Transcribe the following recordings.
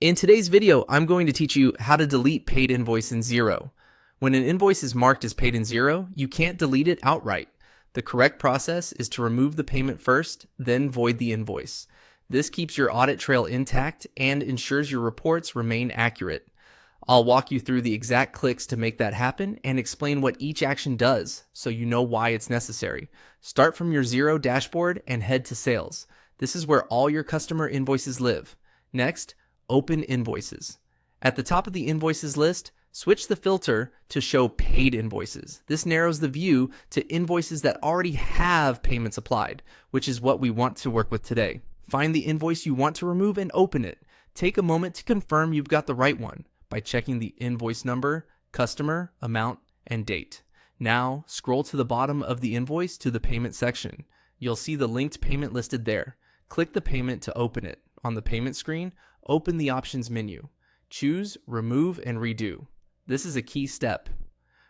In today's video, I'm going to teach you how to delete paid invoice in Xero. When an invoice is marked as paid in Xero, you can't delete it outright. The correct process is to remove the payment first, then void the invoice. This keeps your audit trail intact and ensures your reports remain accurate. I'll walk you through the exact clicks to make that happen and explain what each action does so you know why it's necessary. Start from your Xero dashboard and head to Sales. This is where all your customer invoices live. Next, open Invoices. At the top of the Invoices list, switch the filter to show paid invoices. This narrows the view to invoices that already have payments applied, which is what we want to work with today. Find the invoice you want to remove and open it. Take a moment to confirm you've got the right one by checking the invoice number, customer, amount, and date. Now, scroll to the bottom of the invoice to the payment section. You'll see the linked payment listed there. Click the payment to open it. On the payment screen, open the options menu. Choose Remove and Redo. This is a key step.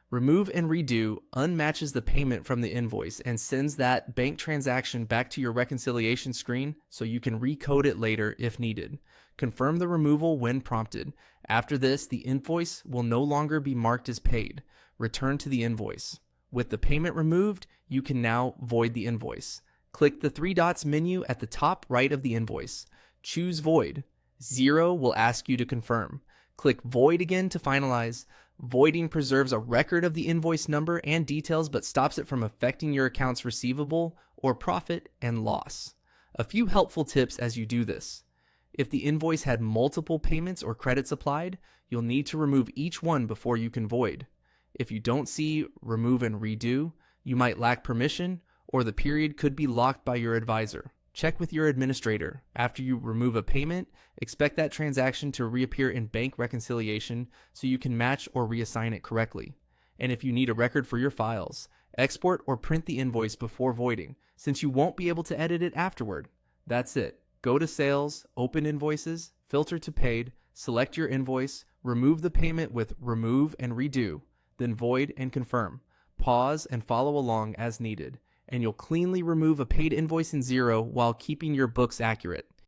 Remove and Redo unmatches the payment from the invoice and sends that bank transaction back to your reconciliation screen so you can recode it later if needed. Confirm the removal when prompted. After this, the invoice will no longer be marked as paid. Return to the invoice. With the payment removed, you can now void the invoice. Click the three dots menu at the top right of the invoice. Choose Void. Xero will ask you to confirm. Click Void again to finalize. Voiding preserves a record of the invoice number and details but stops it from affecting your accounts receivable or profit and loss. A few helpful tips as you do this. If the invoice had multiple payments or credits applied, you'll need to remove each one before you can void. If you don't see Remove and Redo, you might lack permission or the period could be locked by your advisor. Check with your administrator. After you remove a payment, expect that transaction to reappear in bank reconciliation so you can match or reassign it correctly. And if you need a record for your files, export or print the invoice before voiding, since you won't be able to edit it afterward. That's it. Go to Sales, open Invoices, filter to Paid, select your invoice, remove the payment with Remove and Redo, then void and confirm. Pause and follow along as needed, and you'll cleanly remove a paid invoice in Xero while keeping your books accurate.